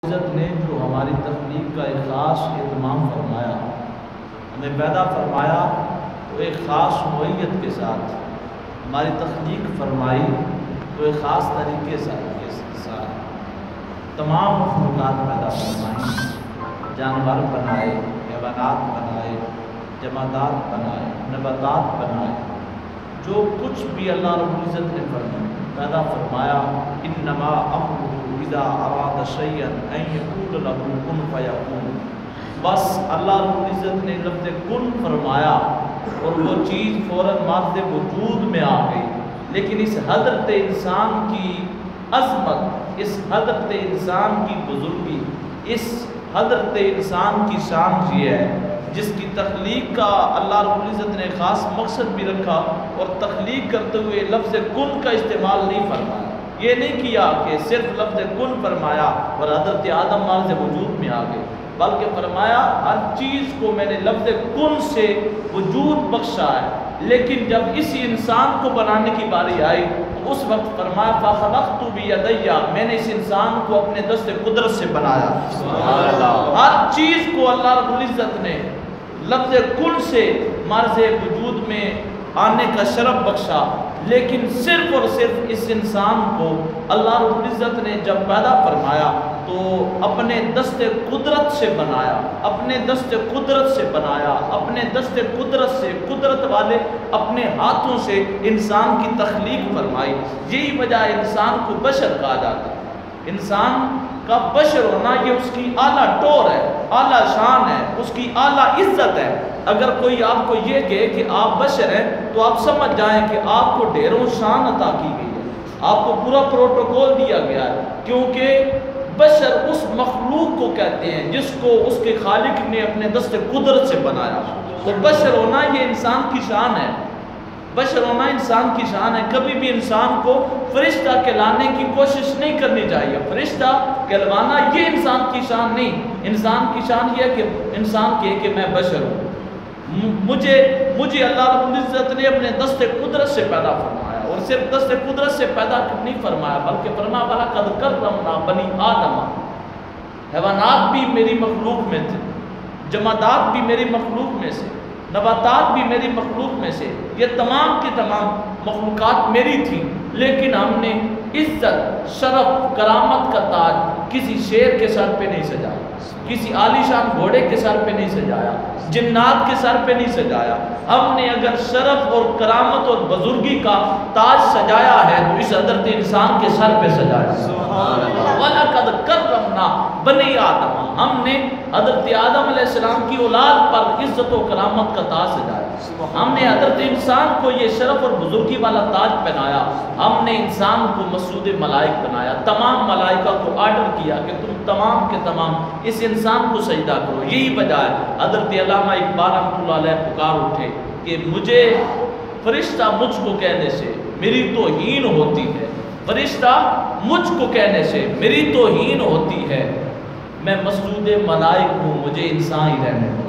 عزت نے جو ہماری تخلیق کا ایک خاص اہتمام فرمایا، ہمیں پیدا فرمایا تو ایک خاص نوعیت کے ساتھ، ہماری تخلیق فرمائی تو ایک خاص طریقے کے ساتھ تمام مخلوقات پیدا فرمائیں، جانور بنائے، حیوانات بنائے، جمادات بنائے، نباتات بنائے، جو کچھ بھی اللہ رب العزت نے پیدا فرمایا، انما امرہ اذا اراد شیئا ان یقول له کن فیکون، بس اللہ رب العزت نے لفظ کن فرمایا اور وہ چیز فوراً ماضی وجود میں آ گئی۔ لیکن اس حضرت انسان کی عظمت، اس حضرت انسان کی بزرگی، اس حضرت انسان کی شان یہ ہے جس کی تخلیق کا اللہ رب العزت نے خاص مقصد بھی رکھا، اور تخلیق کرتے ہوئے لفظ کن کا استعمال نہیں فرمایا۔ یہ نہیں کیا کہ صرف لفظ کن فرمایا اور حضرت آدم ماضی وجود میں آ گئے، بلکہ فرمایا ہر چیز کو میں نے لفظ کن سے وجود بخشا ہے۔ لیکن جب اسی انسان کو بنانے کی باری آئی تو اس وقت فرمایا فَخَلَقْتُ بِيَدَيَّ، میں نے اس انسان کو اپنے دست قدرت سے بنایا۔ ہر چیز کو اللہ رب العزت نے لفظ کن سے مرز وجود میں آنے کا شرف بخشا، لیکن صرف اور صرف اس انسان کو اللہ رب العزت نے جب پیدا فرمایا تو اپنے دست قدرت سے بنایا، اپنے دست قدرت سے بنایا، اپنے دست قدرت سے، قدرت والے اپنے ہاتھوں سے انسان کی تخلیق فرمائی۔ یہی وجہ انسان کو بشر کہا جاتا ہے۔ انسان کا بشر ہونا یہ اس کی اعلیٰ ٹور ہے، اعلیٰ شان ہے، اس کی اعلیٰ عزت ہے۔ اگر کوئی آپ کو یہ کہے کہ آپ بشر ہیں تو آپ سمجھ جائیں کہ آپ کو ڈھیروں شان عطا کی گئی ہے، آپ کو پورا پروٹوکول دیا گیا ہے، کیونکہ بشر اس مخلوق کو کہتے ہیں جس کو اس کے خالق نے اپنے دست قدرت سے بنایا۔ تو بشر ہونا یہ انسان کی شان ہے، بشر ہونا انسان کی شان ہے۔ کبھی بھی انسان کو فرشتہ کہلانے کی کوشش نہیں کرنی چاہیے۔ فرشتہ کہلوانا یہ انسان کی شان نہیں، انسان کی شان یہ ہے کہ انسان کہے کہ میں بشر ہوں، مجھے اللہ رب العزت نے اپنے دست قدرت سے پیدا فرمایا، اور صرف دست قدرت سے پیدا نہیں فرمایا بلکہ فرمایا وَلَقَدْ كَرَّمْنَا بَنِي آدَمَ، حیوانات بھی میری مخلوق میں تھے، جمادات بھی میری مخلوق میں سے، نباتات بھی میری مخلوق میں سے، یہ تمام کی تمام مخلوقات میری تھیں، لیکن ہم نے عزت، شرف، کرامت کا تاج کسی شیر کے سر پہ نہیں سجایا، کسی عالی شان گھوڑے کے سر پہ نہیں سجایا، جنات کے سر پہ نہیں سجایا۔ ہم نے اگر شرف اور کرامت اور بزرگی کا تاج سجایا ہے تو اس حضرت انسان کے سر پہ سجایا۔ وَلَقَدْ كَرَّمْنَا بَنِي آدَمَ، ہم نے حضرت آدم علیہ السلام کی اولاد پر عزت و کرامت کا تاج سجایا۔ ہم نے حضرت انسان کو یہ شرف اور بزرگی والا تاج پہنایا۔ ہم نے انسان کو مسعود ملائک بنایا، تمام ملائکہ کو آرڈر کیا کہ تم تمام کے تمام اس انسان کو سجدہ کرو۔ یہی وجہ ہے حضرت علامہ اقبال رحمۃ اللہ علیہ پکار اٹھے کہ مجھے فرشتہ مجھ کو کہنے سے میری توہین ہوتی ہے، فرشتہ مجھ کو کہنے سے میری توہین ہوتی ہے، میں مسجود ملائک ہوں، مجھے انسان ہی رہنے دو،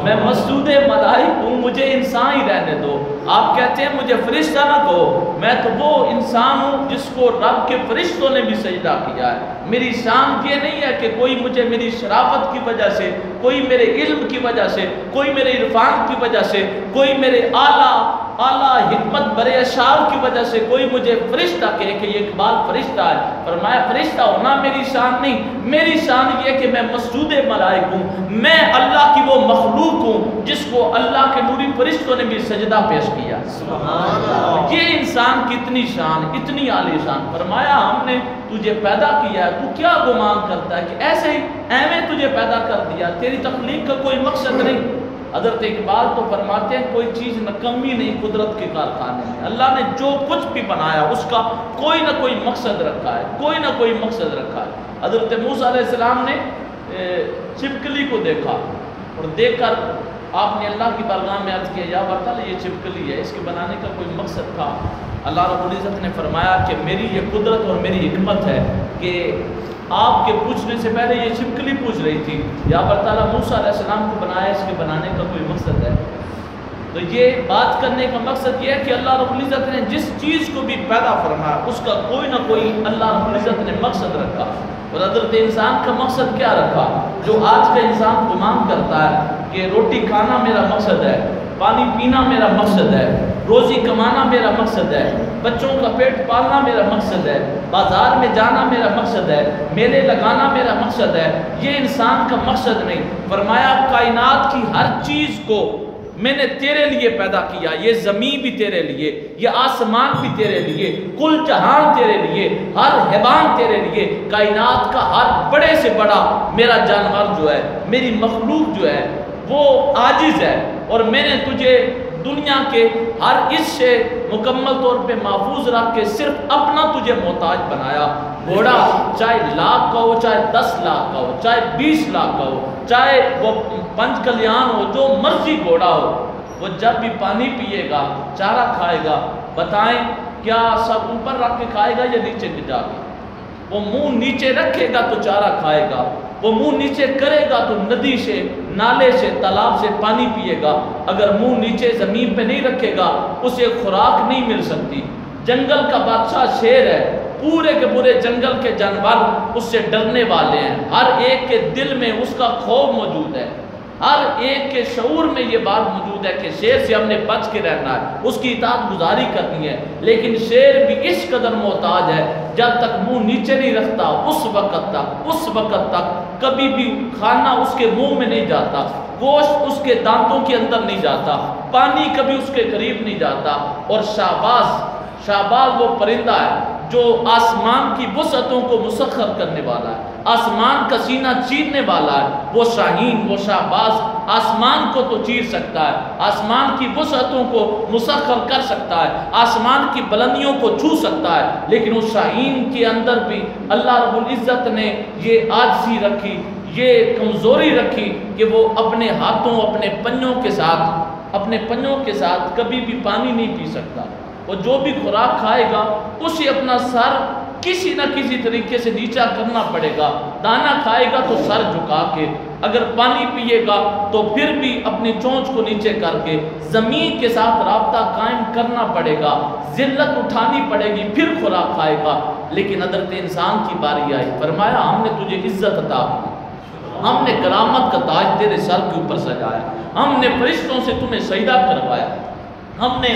میں مسجود ملائک ہوں، مجھے انسان ہی رہنے دو۔ آپ کہتے ہیں مجھے فرشتہ نہ کہو، میں تو وہ انسان ہوں جس کو رب کے فرشتوں نے بھی سجدہ کیا ہے۔ میری شان یہ نہیں ہے کہ کوئی مجھے میری شرافت کی وجہ سے، کوئی میرے علم کی وجہ سے، کوئی میرے عرفان کی وجہ سے، کوئی میرے اعلیٰ حکمت برے اشعار کی وجہ سے کوئی مجھے فرشتہ کہے کہ یہ اقبال فرشتہ ہے۔ فرمایا فرشتہ ہونا میری شان نہیں، میری شان یہ کہ میں مسجود ملائک ہوں، میں اللہ کی وہ مخلوق ہوں جس کو اللہ کے نوری فرشتوں نے بھی سجدہ پیش کیا۔ یہ انسان کی اتنی شان، اتنی عالی شان۔ فرمایا ہم نے تجھے پیدا کیا ہے، تو کیا گمان کرتا ہے کہ ایسے ہی ایویں تجھے پیدا کر دیا، تیری تخلیق کا کوئی مقصد نہیں۔ حضرت اقبال تو فرماتے ہیں کوئی چیز نکمی نہیں قدرت کے کارخانے میں، اللہ نے جو کچھ بھی بنایا اس کا کوئی نہ کوئی مقصد رکھا ہے، کوئی نہ کوئی مقصد رکھا ہے۔ حضرت موسیٰ علیہ السلام نے چھپکلی کو دیکھا، اور دیکھ کر آپ نے اللہ کی بارگاہ میں عرض کیا یا اللہ تعالیٰ یہ چھپکلی ہے، اس کے بنانے کا کوئی مقصد تھا؟ اللہ رب العزت نے فرمایا کہ میری یہ قدرت اور میری حکمت ہے کہ آپ کے پوچھنے سے پہلے یہ چھپکلی پوچھ رہی تھی، یا اللہ تعالیٰ موسیٰ علیہ السلام کو بنایا، اس کے بنانے کا کوئی مقصد ہے؟ تو یہ بات کرنے کا مقصد یہ ہے کہ اللہ رب العزت نے جس چیز کو بھی پیدا فرمایا اس کا کوئی نہ کوئی اللہ رب العزت نے مقصد رکھا۔ اور حضرت انسان کا مقصد کیا رکھا؟ جو آج کا انسان گمان کرتا ہے کہ روٹی کھانا میرا مقصد ہے، پانی پینا میرا مقصد ہے، روزی کمانا میرا مقصد ہے، بچوں کا پیٹ پالنا میرا مقصد ہے، بازار میں جانا میرا مقصد ہے، میلے لگانا میرا مقصد ہے، یہ انسان کا مقصد نہیں۔ فرمایا کائنات کی ہر چیز کو میں نے تیرے لیے پیدا کیا، یہ زمین بھی تیرے لیے، یہ آسمان بھی تیرے لیے، کل جہان تیرے لیے، ہر حیوان تیرے لیے، کائنات کا ہر بڑے سے بڑا میرا جانور جو ہے، میری مخلوق جو ہے وہ عاجز ہے، اور میں نے تجھے دنیا کے ہر اس سے مکمل طور پہ محفوظ رکھ کے صرف اپنا تجھے محتاج بنایا۔ گھوڑا چاہے لاکھ کا ہو، چاہے 10 لاکھ کا ہو، چاہے 20 لاکھ کا ہو، چاہے وہ 5 کلیان ہو، جو مرضی گھوڑا ہو، وہ جب بھی پانی پیے گا، چارہ کھائے گا، بتائیں کیا سب اوپر رکھ کے کھائے گا یا نیچے جا کے؟ وہ منہ نیچے رکھے گا تو چارہ کھائے گا، وہ منہ نیچے کرے گا تو ندی سے، نالے سے، تالاب سے پانی پیے گا۔ اگر منہ نیچے زمین پہ نہیں رکھے گا اسے خوراک نہیں مل سکتی۔ جنگل کا بادشاہ شیر ہے، پورے کے پورے جنگل کے جانور اس سے ڈرنے والے ہیں، ہر ایک کے دل میں اس کا خوف موجود ہے، ہر ایک کے شعور میں یہ بات موجود ہے کہ شیر سے ہم نے بچ کے رہنا ہے، اس کی اطاعت گزاری کرنی ہے۔ لیکن شیر بھی اس قدر محتاج ہے، جب تک منہ نیچے نہیں رکھتا اس وقت تک کبھی بھی کھانا اس کے منہ میں نہیں جاتا، گوشت اس کے دانتوں کے اندر نہیں جاتا، پانی کبھی اس کے قریب نہیں جاتا۔ اور شہباز وہ پرندہ ہے جو آسمان کی وسعتوں کو مسخر کرنے والا ہے، آسمان کا سینہ چیرنے والا ہے۔ وہ شاہین، وہ شہباز آسمان کو تو چیر سکتا ہے، آسمان کی وسعتوں کو مسخر کر سکتا ہے، آسمان کی بلندیوں کو چھو سکتا ہے، لیکن اس شاہین کے اندر بھی اللہ رب العزت نے یہ عاجزی رکھی، یہ کمزوری رکھی کہ وہ اپنے ہاتھوں، اپنے پنجوں کے ساتھ کبھی بھی پانی نہیں پی سکتا۔ وہ جو بھی خوراک کھائے گا اسے اپنا سر کسی نہ کسی طریقے سے نیچا کرنا پڑے گا، دانا کھائے گا تو سر جھکا کے، اگر پانی پیے گا تو پھر بھی اپنی چونچ کو نیچے کر کے زمین کے ساتھ رابطہ قائم کرنا پڑے گا، ذلت اٹھانی پڑے گی، پھر خوراک کھائے گا۔ لیکن حضرت انسان کی باری آئی، فرمایا ہم نے تجھے عزت عطا کی، ہم نے کرامت کا تاج تیرے سر کے اوپر سجایا، ہم نے فرشتوں سے تمہیں سجدہ کروایا، ہم نے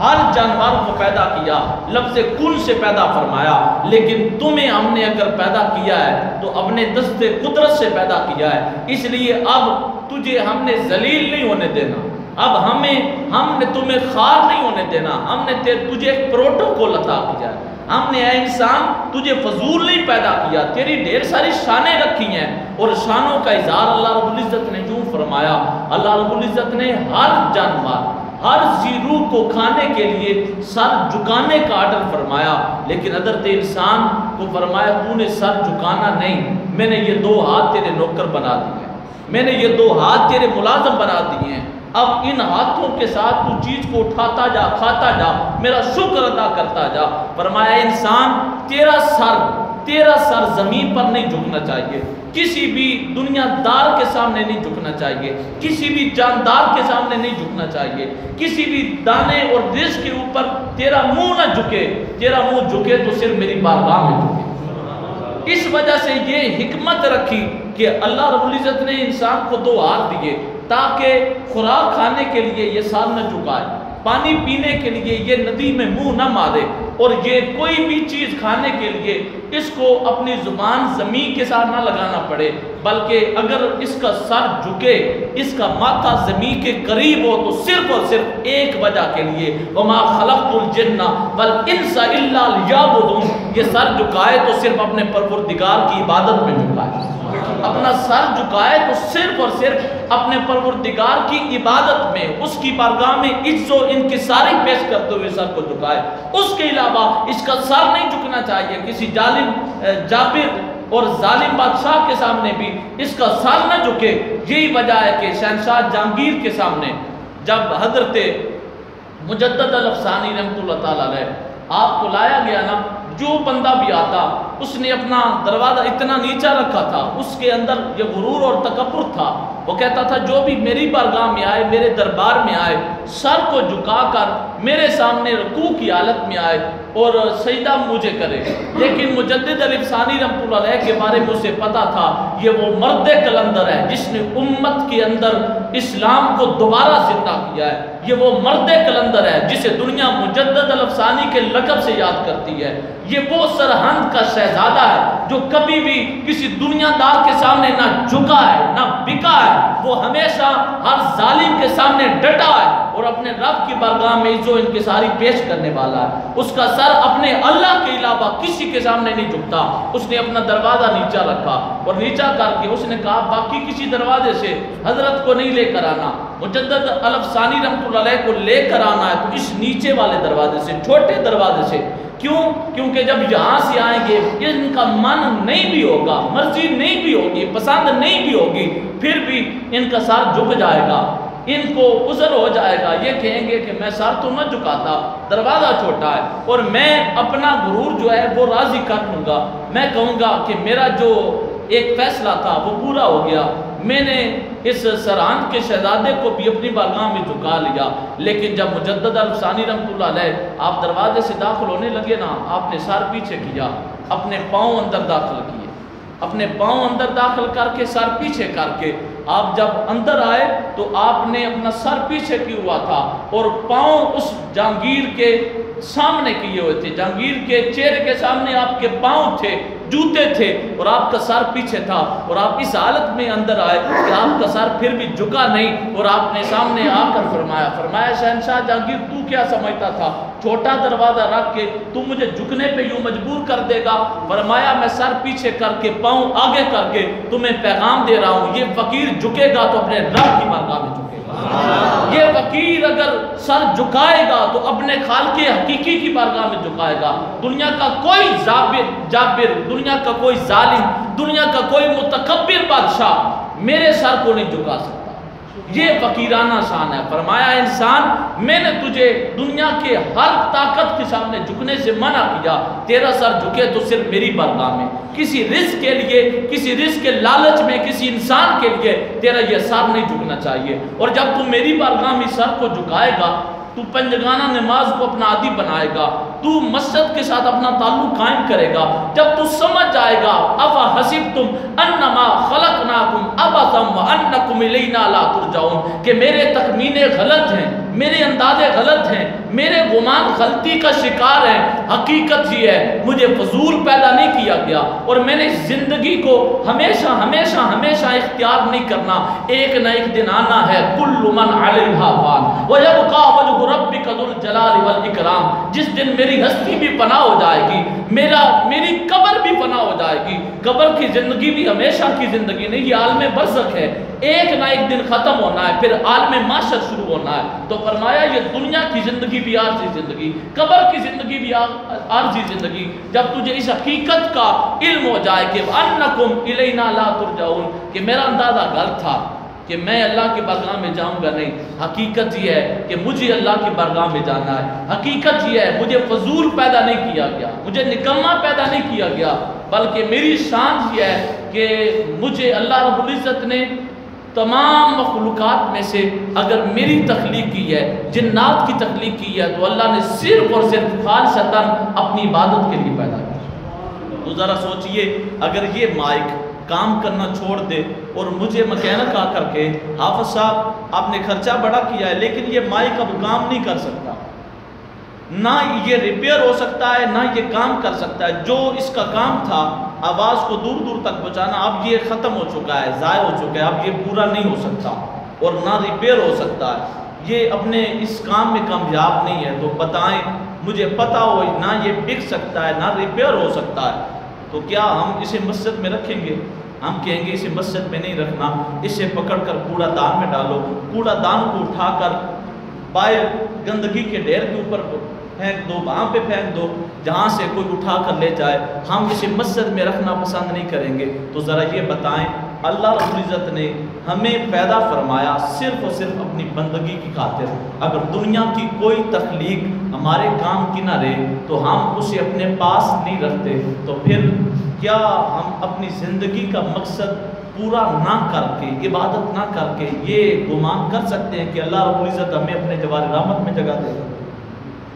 ہر جانور کو پیدا کیا، لفظ کل سے پیدا فرمایا، لیکن تمہیں ہم نے اگر پیدا کیا ہے تو اپنے دست قدرت سے پیدا کیا ہے، اس لیے اب تجھے ہم نے ذلیل نہیں ہونے دینا، اب ہم نے تمہیں خوار نہیں ہونے دینا، ہم نے تجھے ایک پروٹوکول عطا کیا ہے، ہم نے اے انسان تجھے فضول نہیں پیدا کیا، تیری ڈھیر ساری شانیں رکھی ہیں، اور شانوں کا اظہار اللہ رب العزت نے کیوں فرمایا؟ اللہ رب العزت نے ہر جانور، ہر زیرو کو کھانے کے لیے سر جھکانے کا آرڈر فرمایا، لیکن حضرت انسان کو فرمایا تو نے سر جھکانا نہیں، میں نے یہ 2 ہاتھ تیرے نوکر بنا دیے ہیں، میں نے یہ 2 ہاتھ تیرے ملازم بنا دیے ہیں، اب ان ہاتھوں کے ساتھ تو چیز کو اٹھاتا جا، کھاتا جا، میرا شکر ادا کرتا جا۔ فرمایا انسان تیرا سر زمین پر نہیں جھکنا چاہیے، کسی بھی دنیا دار کے سامنے نہیں جھکنا چاہیے، کسی بھی جاندار کے سامنے نہیں جھکنا چاہیے، کسی بھی دانے اور رزق کے اوپر تیرا منہ نہ جھکے، تیرا منہ جھکے تو صرف میری بارگاہ میں جھکے۔ اس وجہ سے یہ حکمت رکھی کہ اللہ رب العزت نے انسان کو 2 ہاتھ دیے تاکہ خوراک کھانے کے لیے یہ سر نہ جھکائے، پانی پینے کے لیے یہ ندی میں منہ نہ مارے، اور یہ کوئی بھی چیز کھانے کے لیے اس کو اپنی زبان زمین کے ساتھ نہ لگانا پڑے، بلکہ اگر اس کا سر جھکے، اس کا ماتھا زمین کے قریب ہو تو صرف اور صرف ایک وجہ کے لیے، وَمَا خَلَقْتُ الْجِنَّ وَالْإِنسَ إِلَّا لِيَعْبُدُونِ، یہ سر جھکائے تو صرف اپنے پروردگار کی عبادت میں جھکائے، اپنا سر جھکائے تو صرف اور صرف اپنے پروردگار کی عبادت میں، اس کی بارگاہ میں عجز و انکساری پیش کرتے ہوئے سر کو جھکائے، اس کے علاوہ اس کا سر نہیں جھکنا چاہیے، کسی جابر اور ظالم بادشاہ کے سامنے بھی اس کا سر نہ جھکے۔ یہی وجہ ہے کہ شہنشاہ جہانگیر کے سامنے جب حضرت مجدد الافسانی رحمۃ اللہ تعالیٰ علیہ آپ کو لایا گیا نا، جو بندہ بھی آتا اس نے اپنا دروازہ اتنا نیچا رکھا تھا، اس کے اندر یہ غرور اور تکبر تھا۔ وہ کہتا تھا جو بھی میری بارگاہ میں آئے، میرے دربار میں آئے، سر کو جھکا کر میرے سامنے رکوع کی حالت میں آئے اور سجدہ مجھے کرے۔ لیکن مجدد علی ثانی رحمۃ اللہ علیہ کے بارے میں اسے پتا تھا یہ وہ مرد کلندر ہے جس نے امت کے اندر اسلام کو دوبارہ زندہ کیا ہے، یہ وہ مرد کلندر ہے جسے دنیا مجدد علی ثانی کے لقب سے یاد کرتی ہے، یہ وہ سرہند کا شہزادہ ہے جو کبھی بھی کسی دنیا دار کے سامنے نہ جھکا ہے نہ بکا ہے، وہ ہمیشہ ہر ظالم کے سامنے ڈٹا ہے اور اپنے رب کی بارگاہ میں عزت و انکساری پیش کرنے والا ہے۔ اس کا سر اپنے اللہ کے علاوہ کسی کے سامنے نہیں جھکتا۔ اس نے اپنا دروازہ نیچا رکھا اور نیچا کر کے اس نے کہا باقی کسی دروازے سے حضرت کو نہیں لے کر آنا، مجدد علی ثانی رحمۃ اللہ علیہ کو لے کر آنا ہے تو اس نیچے والے دروازے سے، چھوٹے دروازے سے۔ کیوں؟ کیونکہ جب یہاں سے آئیں گے ان کا من نہیں بھی ہوگا، مرضی نہیں بھی ہوگی، پسند نہیں بھی ہوگی، پھر بھی ان کا سر جھک جائے گا، ان کو عذر ہو جائے گا، یہ کہیں گے کہ میں سر تو نہ جھکاتا، دروازہ چھوٹا ہے، اور میں اپنا غرور جو ہے وہ راضی کر لوں گا، میں کہوں گا کہ میرا جو ایک فیصلہ تھا وہ پورا ہو گیا، میں نے اس سرہند کے شہزادے کو بھی اپنی بارگاہ میں جھکا لیا۔ لیکن جب مجدد علی ثانی رحمۃ اللہ علیہ آپ دروازے سے داخل ہونے لگے نا، آپ نے سر پیچھے کیا، اپنے پاؤں اندر داخل کیے، اپنے پاؤں اندر داخل کر کے سر پیچھے کر کے آپ جب اندر آئے تو آپ نے اپنا سر پیچھے کیا ہوا تھا اور پاؤں اس جہانگیر کے سامنے کیے ہوئے تھے، جہانگیر کے چہرے کے سامنے آپ کے پاؤں تھے، جوتے تھے اور آپ کا سر پیچھے تھا، اور آپ اس حالت میں اندر آئے کہ آپ کا سر پھر بھی جھکا نہیں، اور آپ نے سامنے آ کر فرمایا شہنشاہ جہانگیر تو کیا سمجھتا تھا چھوٹا دروازہ رکھ کے تو مجھے جھکنے پہ یوں مجبور کر دے گا؟ فرمایا میں سر پیچھے کر کے پاؤں آگے کر کے تمہیں پیغام دے رہا ہوں، یہ فقیر جھکے گا تو اپنے رب کی بارگاہ میں جھکے گا، یہ فقیر اگر سر جھکائے گا تو اپنے خالق حقیقی کی بارگاہ میں جھکائے گا۔ دنیا کا کوئی جابر، دنیا کا کوئی ظالم، دنیا کا کوئی متکبر بادشاہ میرے سر کو نہیں جھکا سکتا، یہ فقیرانہ شان ہے۔ فرمایا انسان میں نے تجھے دنیا کے ہر طاقت کے سامنے جھکنے سے منع کیا، تیرا سر جھکے تو صرف میری بارگاہ میں، کسی رزق کے لیے، کسی رزق کے لالچ میں، کسی انسان کے لیے تیرا یہ سر نہیں جھکنا چاہیے۔ اور جب تو میری بارگاہ میں سر کو جھکائے گا، تو پنجگانہ نماز کو اپنا عادی بنائے گا، تو مسجد کے ساتھ اپنا تعلق قائم کرے گا، جب تو سمجھ جائے گا افا حسبتم انما خلقناکم عبثا وانکم الینا لا ترجعون، کہ میرے تخمینے غلط ہیں، میرے اندازے غلط ہیں، میرے گمان غلطی کا شکار ہیں، حقیقت یہ ہے مجھے فضول پیدا نہیں کیا گیا، اور میں نے زندگی کو ہمیشہ ہمیشہ ہمیشہ اختیار نہیں کرنا، ایک نہ ایک دن آنا ہے، کل من علیہا فان ویبقی وجہ ربک ذو الجلال والاکرام، جس دن میری ہستی بھی فنا ہو جائے گی، میری قبر بھی فنا ہو جائے گی، قبر کی زندگی بھی ہمیشہ کی زندگی نہیں، یہ عالم برزخ ہے، ایک نہ ایک دن ختم ہونا ہے، پھر عالم معاشر شروع ہونا ہے۔ تو فرمایا یہ دنیا کی زندگی بھی عارضی زندگی، قبر کی زندگی بھی عارضی زندگی، جب تجھے اس حقیقت کا علم ہو جائے کہ انکم الینا لا ترجعون، کہ میرا اندازہ غلط تھا کہ میں اللہ کی بارگاہ میں جاؤں گا نہیں، حقیقت یہ ہے کہ مجھے اللہ کی بارگاہ میں جانا ہے، حقیقت یہ ہے مجھے فضول پیدا نہیں کیا گیا، مجھے نکما پیدا نہیں کیا گیا، بلکہ میری شان یہ ہے کہ مجھے اللہ رب العزت نے تمام مخلوقات میں سے اگر میری تخلیق کی ہے، جنات کی تخلیق کی ہے، تو اللہ نے صرف اور صرف خالصتاً اپنی عبادت کے لیے پیدا کیا۔ تو ذرا سوچئے اگر یہ مائک کام کرنا چھوڑ دے اور مجھے مکینک آ کر کے حافظ صاحب آپ نے خرچہ بڑا کیا ہے لیکن یہ مائک اب کام نہیں کر سکتا، نہ یہ ریپیئر ہو سکتا ہے نہ یہ کام کر سکتا ہے، جو اس کا کام تھا آواز کو دور دور تک پہنچانا اب یہ ختم ہو چکا ہے، ضائع ہو چکا ہے، اب یہ پورا نہیں ہو سکتا اور نہ ریپیئر ہو سکتا ہے، یہ اپنے اس کام میں کامیاب نہیں ہے۔ تو بتائیں مجھے پتہ ہو نہ یہ بک سکتا ہے نہ ریپیئر ہو سکتا ہے، تو کیا ہم اسے مسجد میں رکھیں گے؟ ہم کہیں گے اسے مسجد میں نہیں رکھنا، اسے پکڑ کر کوڑا دان میں ڈالو، کوڑا دان کو اٹھا کر بائے گندگی کے ڈھیر کے اوپر پھینک دو، وہاں پہ پھینک دو، جہاں سے کوئی اٹھا کر لے جائے، ہم اسے مسجد میں رکھنا پسند نہیں کریں گے۔ تو ذرا یہ بتائیں، اللہ رب العزت نے ہمیں پیدا فرمایا صرف اور صرف اپنی بندگی کی خاطر۔ اگر دنیا کی کوئی تخلیق ہمارے کام کی نہ رہے تو ہم اسے اپنے پاس نہیں رکھتے، تو پھر کیا ہم اپنی زندگی کا مقصد پورا نہ کر کے، عبادت نہ کر کے یہ گمان کر سکتے ہیں کہ اللہ رب العزت ہمیں اپنے جوار رحمت میں جگہ دے گا؟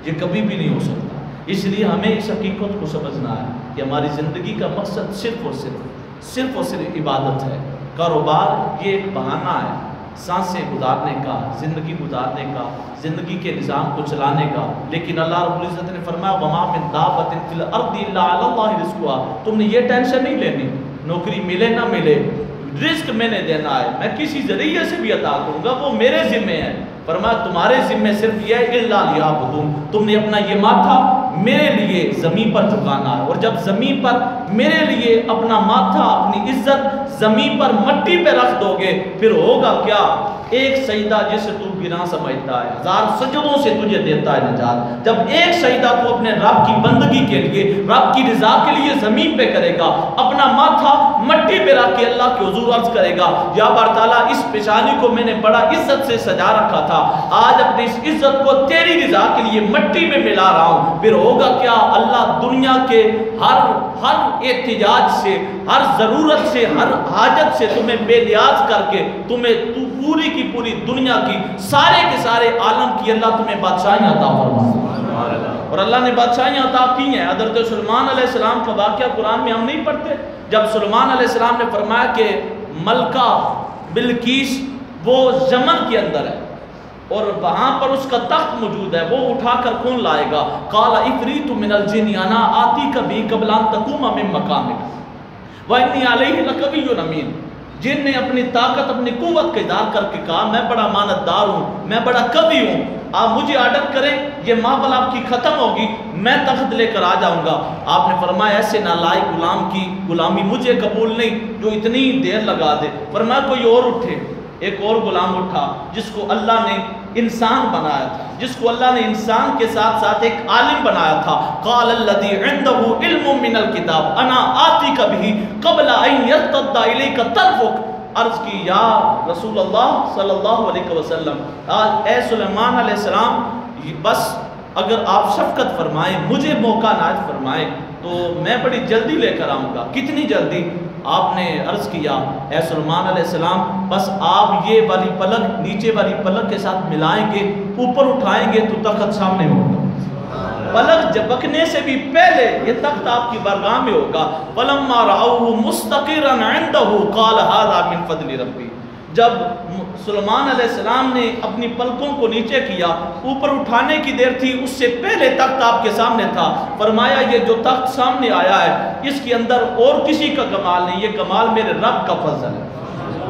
یہ کبھی بھی نہیں ہو سکتا۔ اس لیے ہمیں اس حقیقت کو سمجھنا ہے کہ ہماری زندگی کا مقصد صرف اور صرف عبادت ہے۔ کاروبار یہ ایک بہانہ ہے سانسیں گزارنے کا، زندگی گزارنے کا، زندگی کے نظام کو چلانے کا، لیکن اللہ رب العزت نے فرمایا وَمَا مِن دَابَّةٍ فِي الْأَرْضِ إِلَّا عَلَى اللَّهِ رِزْقُهَا۔ تم نے یہ ٹینشن نہیں لینی نوکری ملے نہ ملے، رزق میں نے دینا ہے، میں کسی ذریعے سے بھی عطا کروں گا، وہ میرے ذمہ ہے۔ فرمایا تمہارے ذمہ صرف یہ ہے اِلَّا لِيَعْبُدُونِ، تم نے اپنا یہ ماتھا میرے لیے زمین پر جھکانا ہے، اور جب زمین پر میرے لیے اپنا ماتھا، اپنی عزت زمین پر مٹی پہ رکھ دو گے، پھر ہوگا کیا؟ ایک سجدہ جسے تو گناہ سمجھتا ہے 1000 سجدوں سے تجھے دیتا ہے نجات۔ جب ایک سجدہ تو اپنے رب کی بندگی کے لیے، رب کی رضا کے لیے زمین پہ کرے گا، اپنا ماتھا مٹی پہ رکھ کے اللہ کے حضور عرض کرے گا یا بار تعالیٰ اس پیشانی کو میں نے بڑا عزت سے سجا رکھا تھا، آج اپنی اس عزت کو تیری رضا کے لیے مٹی میں ملا رہا ہوں، پھر ہوگا کیا؟ اللہ دنیا کے ہر احتیاج سے، ہر ضرورت سے، ہر حاجت سے تمہیں بے نیاز کر کے تمہیں پوری کی پوری دنیا کی سارے کے سارے عالم کی اللہ تمہیں بادشاہیاں عطا فرمائے۔ اور اللہ نے بادشاہیاں عطا کی ہیں۔ حضرت سلیمان علیہ السلام کا واقعہ قرآن میں ہم نہیں پڑھتے؟ جب سلیمان علیہ السلام نے فرمایا کہ ملکہ بلقیس وہ یمن کے اندر ہے اور وہاں پر اس کا تخت موجود ہے، وہ اٹھا کر کون لائے گا؟ قال عفریت من الجن انا آتیک بہ قبل ان تقوم من مقامک وانی علیہ لقوی امین۔ جن نے اپنی طاقت، اپنی قوت کا اظہار کر کے کہا میں بڑا امانتدار ہوں، میں بڑا قوی ہوں، آپ مجھے آرڈر کریں، یہ ماحول آپ کی ختم ہوگی، میں تخت لے کر آ جاؤں گا۔ آپ نے فرمایا ایسے نالائق غلام کی غلامی مجھے قبول نہیں جو اتنی دیر لگا دے۔ فرمایا کوئی اور اٹھے۔ ایک اور غلام اٹھا جس کو اللہ نے انسان بنایا تھا، جس کو اللہ نے انسان کے ساتھ ساتھ ایک عالم بنایا تھا۔ قال الذی عنده علم من الکتاب انا آتیک بہ قبل ان یرتد الیک طرفک۔ عرض کی یا رسول اللہ صلی اللہ علیہ وسلم، اے سلیمان علیہ السلام، بس اگر آپ شفقت فرمائیں، مجھے موقع عنایت فرمائیں تو میں بڑی جلدی لے کر آؤں گا۔ کتنی جلدی؟ آپ نے عرض کیا اے سلیمان علیہ السلام، بس آپ یہ والی پلک نیچے والی پلک کے ساتھ ملائیں گے، اوپر اٹھائیں گے تو تخت سامنے ہوگا۔ پلک جھپکنے سے بھی پہلے یہ تخت آپ کی بارگاہ میں ہوگا۔ فلما رأوه مستقرا عنده قال هذا من فضل ربی۔ جب سلیمان علیہ السلام نے اپنی پلکوں کو نیچے کیا، اوپر اٹھانے کی دیر تھی، اس سے پہلے تخت آپ کے سامنے تھا۔ فرمایا یہ جو تخت سامنے آیا ہے اس کے اندر اور کسی کا کمال نہیں، یہ کمال میرے رب کا فضل ہے،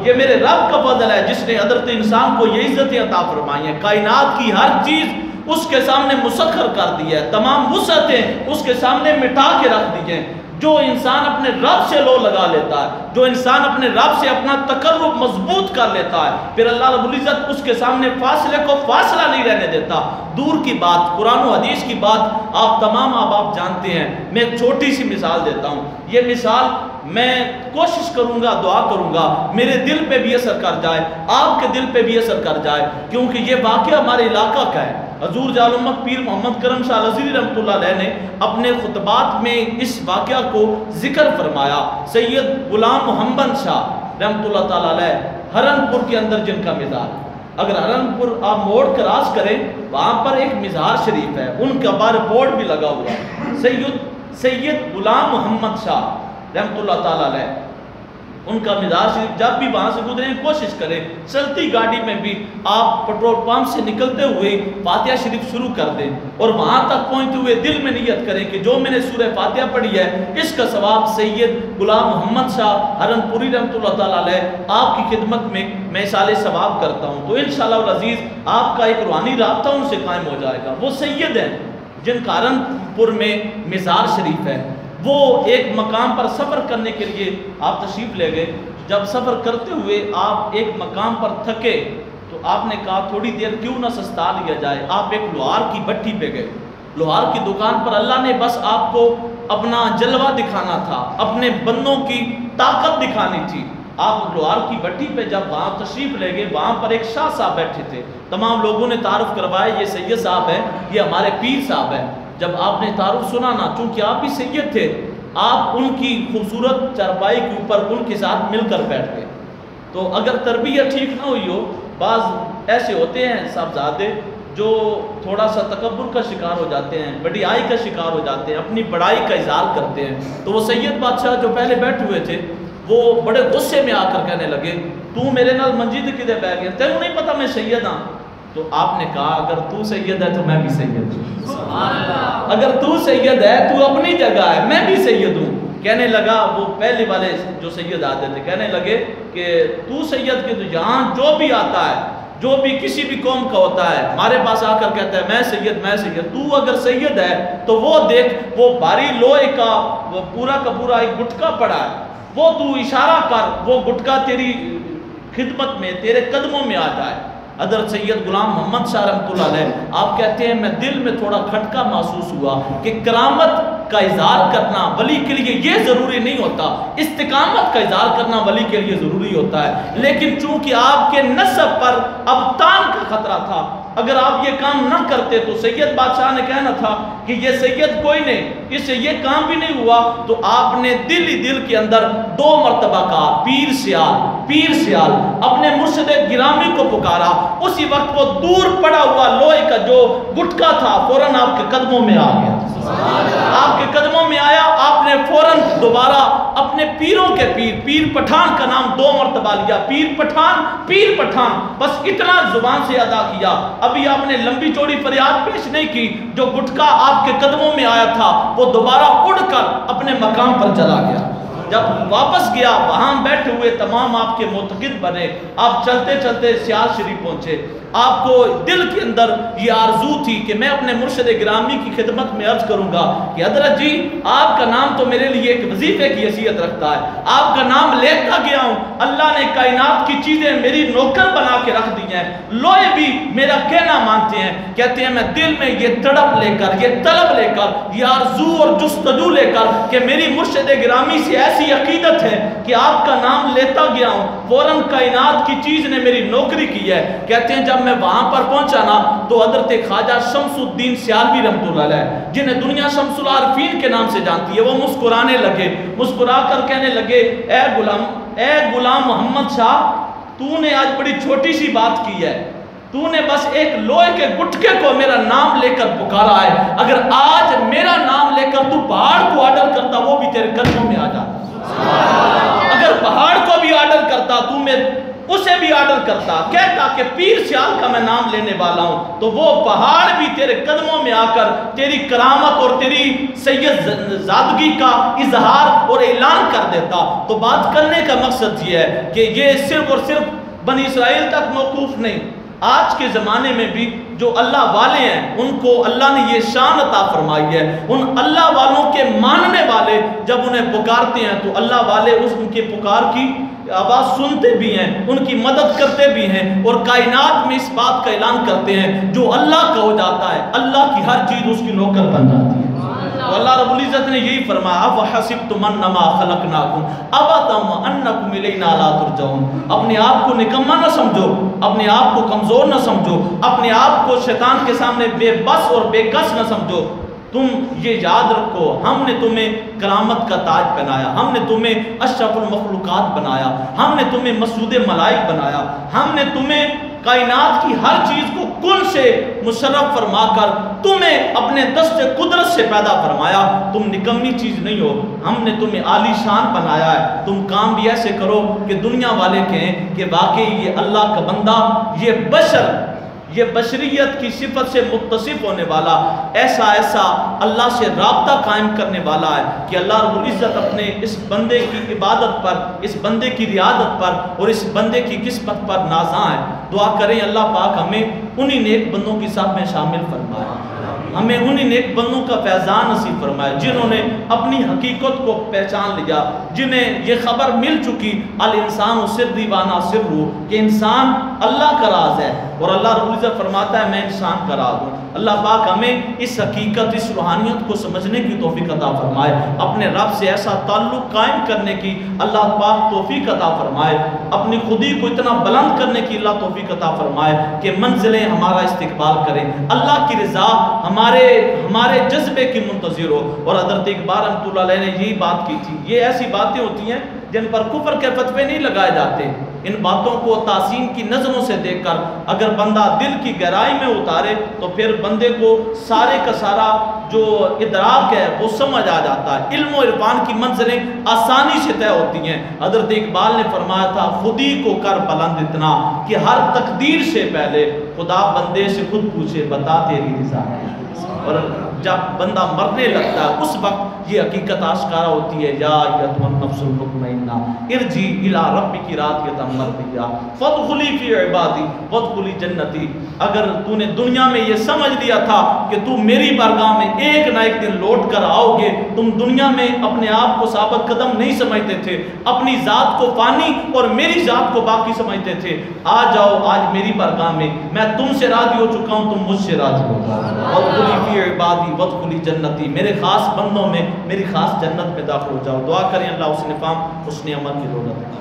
یہ میرے رب کا فضل ہے جس نے حضرت انسان کو یہ عزتیں عطا فرمائی ہیں۔ کائنات کی ہر چیز اس کے سامنے مسخر کر دی ہے، تمام وسعتیں اس کے سامنے مٹا کے رکھ دی ہیں۔ جو انسان اپنے رب سے لو لگا لیتا ہے، جو انسان اپنے رب سے اپنا تقرب مضبوط کر لیتا ہے، پھر اللہ رب العزت اس کے سامنے فاصلے کو فاصلہ نہیں رہنے دیتا۔ دور کی بات، قرآن و حدیث کی بات آپ تمام آپ جانتے ہیں۔ میں ایک چھوٹی سی مثال دیتا ہوں، یہ مثال میں کوشش کروں گا، دعا کروں گا میرے دل پہ بھی اثر کر جائے، آپ کے دل پہ بھی اثر کر جائے، کیونکہ یہ واقعہ ہمارے علاقہ کا ہے۔ حضور جالمک پیر محمد کرم شاہ الازہری رحمۃ اللہ علیہ نے اپنے خطبات میں اس واقعہ کو ذکر فرمایا۔ سید غلام محمد شاہ رحمۃ اللہ تعالیٰ علیہ ہرن پور کے اندر جن کا مزار، اگر ہرن پور آپ موڑ کراس کریں وہاں پر ایک مزار شریف ہے، ان کا بار بورڈ بھی لگا ہوا ہے، سید غلام محمد شاہ رحمۃ اللہ تعالیٰ علیہ، ان کا مزار شریف جب بھی وہاں سے گزریں کوشش کریں چلتی گاڑی میں بھی آپ پٹرول پمپ سے نکلتے ہوئے فاتحہ شریف شروع کر دیں اور وہاں تک پہنچتے ہوئے دل میں نیت کریں کہ جو میں نے سورہ فاتحہ پڑھی ہے اس کا ثواب سید غلام محمد شاہ ہرن پوری رحمۃ اللہ تعالیٰ علیہ آپ کی خدمت میں ایصال ثواب کرتا ہوں، تو انشاءاللہ العزیز آپ کا ایک روحانی رابطہ ان سے قائم ہو جائے گا۔ وہ سید ہیں جن کا ہرن پور میں مزار شریف ہے، وہ ایک مقام پر سفر کرنے کے لیے آپ تشریف لے گئے۔ جب سفر کرتے ہوئے آپ ایک مقام پر تھکے تو آپ نے کہا تھوڑی دیر کیوں نہ سستا لیا جائے۔ آپ ایک لوہار کی بھٹی پہ گئے، لوہار کی دکان پر اللہ نے بس آپ کو اپنا جلوہ دکھانا تھا، اپنے بندوں کی طاقت دکھانی تھی۔ آپ لوہار کی بٹی پہ جب وہاں تشریف لے گئے، وہاں پر ایک شاہ صاحب بیٹھے تھے، تمام لوگوں نے تعارف کروایا یہ سید صاحب ہے، یہ ہمارے پیر صاحب ہے۔ جب آپ نے تعارف سنا نا، چونکہ آپ بھی سید تھے، آپ ان کی خوبصورت چارپائی کے اوپر ان کے ساتھ مل کر بیٹھ گئے۔ تو اگر تربیت ٹھیک نہ ہوئی ہو، بعض ایسے ہوتے ہیں صاحبزادے جو تھوڑا سا تکبر کا شکار ہو جاتے ہیں، بڑائی کا شکار ہو جاتے ہیں، اپنی بڑائی کا اظہار کرتے ہیں۔ تو وہ سید بادشاہ جو پہلے بیٹھے ہوئے تھے، وہ بڑے غصے میں آ کر کہنے لگے، تو میرے نال منجید کدے بہ گیا، تینوں نہیں پتا میں سید ہاں؟ تو آپ نے کہا اگر تو سید ہے تو میں بھی سید ہوں، اگر تو سید ہے تو اپنی جگہ ہے، میں بھی سید ہوں۔ کہنے لگا وہ پہلے والے جو سید آتے تھے، کہنے لگے کہ تو سید کے تو یہاں جو بھی آتا ہے، جو بھی کسی بھی قوم کا ہوتا ہے، ہمارے پاس آ کر کہتا ہے میں سید میں سید، تو اگر سید ہے تو وہ دیکھ وہ بھاری لوہے کا وہ پورا کا پورا ایک گٹکا پڑا ہے، وہ تو اشارہ کر، وہ گٹکا تیری خدمت میں تیرے قدموں میں آ جائے۔ حضرت سید غلام محمد شاہ رحمۃ اللہ علیہ آپ کہتے ہیں میں دل میں تھوڑا کھٹکا محسوس ہوا کہ کرامت کا اظہار کرنا ولی کے لیے یہ ضروری نہیں ہوتا، استقامت کا اظہار کرنا ولی کے لیے ضروری ہوتا ہے، لیکن چونکہ آپ کے نسب پر ابتان کا خطرہ تھا، اگر آپ یہ کام نہ کرتے تو سید بادشاہ نے کہنا تھا کہ یہ سید کوئی نہیں، اس سے یہ کام بھی نہیں ہوا، تو آپ نے دل ہی دل کے اندر 2 مرتبہ کہا پیر سیال پیر سیال، اپنے مرشد گرامی کو پکارا۔ اسی وقت وہ دور پڑا ہوا لوہے کا جو گٹکا تھا فوراً آپ کے قدموں میں آ گیا، آپ کے قدموں میں آیا، آپ نے فوراً دوبارہ اپنے پیروں کے پیر پٹھان کا نام 2 مرتبہ لیا، پیر پٹھان، بس اتنا زبان سے ادا کیا۔ ابھی آپ نے لمبی چوڑی فریاد پیش نہیں کی، جو گٹکا آپ کے قدموں میں آیا تھا وہ دوبارہ اڑ کر اپنے مقام پر چلا گیا۔ جب واپس گیا وہاں بیٹھے ہوئے تمام آپ کے معتقد بنے، آپ چلتے چلتے سیال شریف پہنچے، آپ کو دل کے اندر یہ آرزو تھی کہ میں اپنے مرشد گرامی کی خدمت میں عرض کروں گا کہ حضرت جی آپ کا نام تو میرے لیے ایک وظیفے کی حیثیت رکھتا ہے، آپ کا نام لیتا گیا ہوں، اللہ نے کائنات کی چیزیں میری نوکر بنا کے رکھ دی ہیں، لوہے بھی میرا کہنا مانتے ہیں، کہتے ہیں میں دل میں یہ تڑپ لے کر، یہ طلب لے کر، یہ آرزو اور جستجو لے کر کہ میری مرشد گرامی سے ایسی عقیدت ہے کہ آپ کا نام لیتا گیا ہوں، فوراً کائنات کی چیز نے میری نوکری کی ہے۔ کہتے ہیں جب میں وہاں پر پہنچا نا تو حضرت خواجہ شمس الدین سیالوی رحمۃ اللہ علیہ، جنہیں دنیا شمس العارفین کے نام سے جانتی ہے، وہ مسکرانے لگے، مسکرا کر کہنے لگے اے غلام محمد شاہ، تو نے آج بڑی چھوٹی سی بات کی ہے، تو نے بس ایک لوہے کے گٹکے کو میرا نام لے کر پکارا ہے، اگر آج میرا نام لے کر تو پہاڑ کو آرڈر کرتا وہ بھی تیرے قدموں میں آ جاتا، اگر پہاڑ کو بھی آرڈر کرتا تو میں اسے بھی آرڈر کرتا، کہتا کہ پیر سیال کا میں نام لینے والا ہوں، تو وہ پہاڑ بھی تیرے قدموں میں آ کر تیری کرامت اور تیری سید زادگی کا اظہار اور اعلان کر دیتا۔ تو بات کرنے کا مقصد یہ ہے کہ یہ صرف اور صرف بنی اسرائیل تک موقوف نہیں، آج کے زمانے میں بھی جو اللہ والے ہیں ان کو اللہ نے یہ شان عطا فرمائی ہے، ان اللہ والوں کے ماننے والے جب انہیں پکارتے ہیں تو اللہ والے ان کے پکار کی آواز سنتے بھی ہیں، ان کی مدد کرتے بھی ہیں، اور کائنات میں اس بات کا اعلان کرتے ہیں جو اللہ کا ہو جاتا ہے اللہ کی ہر چیز اس کی نوکر بن جاتی ہے۔ تو اللہ رب العزت نے یہی فرمایا أَفَحَسِبْتُمْ أَنَّمَا خَلَقْنَاكُمْ عَبَثًا وَأَنَّكُمْ إِلَيْنَا لَا تُرْجَعُونَ، اپنے آپ کو نکما نہ سمجھو، اپنے آپ کو کمزور نہ سمجھو، اپنے آپ کو شیطان کے سامنے بے بس اور بے کس نہ سمجھو، تم یہ یاد رکھو ہم نے تمہیں کرامت کا تاج پہنایا، ہم نے تمہیں اشرف المخلوقات بنایا، ہم نے تمہیں مسعود ملائک بنایا، ہم نے تمہیں کائنات کی ہر چیز کو کن سے مشرف فرما کر تمہیں اپنے دست قدرت سے پیدا فرمایا، تم نکمی چیز نہیں ہو، ہم نے تمہیں عالی شان بنایا ہے، تم کام بھی ایسے کرو کہ دنیا والے کہیں کہ واقعی یہ اللہ کا بندہ، یہ بشر، یہ بشریت کی صفت سے متصف ہونے والا، ایسا اللہ سے رابطہ قائم کرنے والا ہے کہ اللہ رب العزت اپنے اس بندے کی عبادت پر، اس بندے کی رعایت پر اور اس بندے کی قسمت پر نازاں ہے۔ دعا کریں اللہ پاک ہمیں انہی نیک بندوں کی صف میں شامل فرمائے۔ ہمیں انہی نیک بندوں کا فیضان نصیب فرمائے جنہوں نے اپنی حقیقت کو پہچان لیا، جنہیں یہ خبر مل چکی الانسان سر دیوانہ سر ہو کہ انسان اللہ کا راز ہے، اور اللہ رب العزت فرماتا ہے میں انسان کا راز ہوں۔ اللہ پاک ہمیں اس حقیقت، اس روحانیت کو سمجھنے کی توفیق عطا فرمائے، اپنے رب سے ایسا تعلق قائم کرنے کی اللہ پاک توفیق عطا فرمائے، اپنی خودی کو اتنا بلند کرنے کی اللہ توفیق عطا فرمائے کہ منزلیں ہمارا استقبال کریں، اللہ کی رضا ہمارے جذبے کی منتظر ہو۔ اور حضرت اقبال رحمۃ اللہ علیہ نے یہی بات کی تھی، یہ ایسی باتیں ہوتی ہیں جن پر کفر کے فتوے نہیں لگائے جاتے، ان باتوں کو تحسین کی نظروں سے دیکھ کر اگر بندہ دل کی گہرائی میں اتارے تو پھر بندے کو سارے کا سارا جو ادراک ہے وہ سمجھ آ جاتا ہے، علم و عرفان کی منزلیں آسانی سے طے ہوتی ہیں۔ حضرت اقبال نے فرمایا تھا خودی کو کر بلند اتنا کہ ہر تقدیر سے پہلے خدا بندے سے خود پوچھے بتا تیری رضا ہے۔ اور جب بندہ مرنے لگتا ہے اس وقت یہ حقیقت آشکارا ہوتی ہے، یا ایتھا النفس المطمئنہ ارجعی الی ربک راضیۃ مرضیہ فادخلی فی عبادی وادخلی جنتی۔ اگر تو نے دنیا میں یہ سمجھ لیا تھا کہ تو میری بارگاہ میں ایک نہ ایک دن لوٹ کر آؤ گے، تم دنیا میں اپنے آپ کو ثابت قدم نہیں سمجھتے تھے، اپنی ذات کو فانی اور میری ذات کو باقی سمجھتے تھے، آ جاؤ آج میری بارگاہ میں تم سے راضی ہو چکا ہوں، تم مجھ سے راضی ہو جاؤ۔ وادخلی فی عبادی وادخلی جنتی، میرے خاص بندوں میں میری خاص جنت میں داخل ہو جاؤ۔ دعا کریں اللہ حسن فہم حسن عمل کی دولت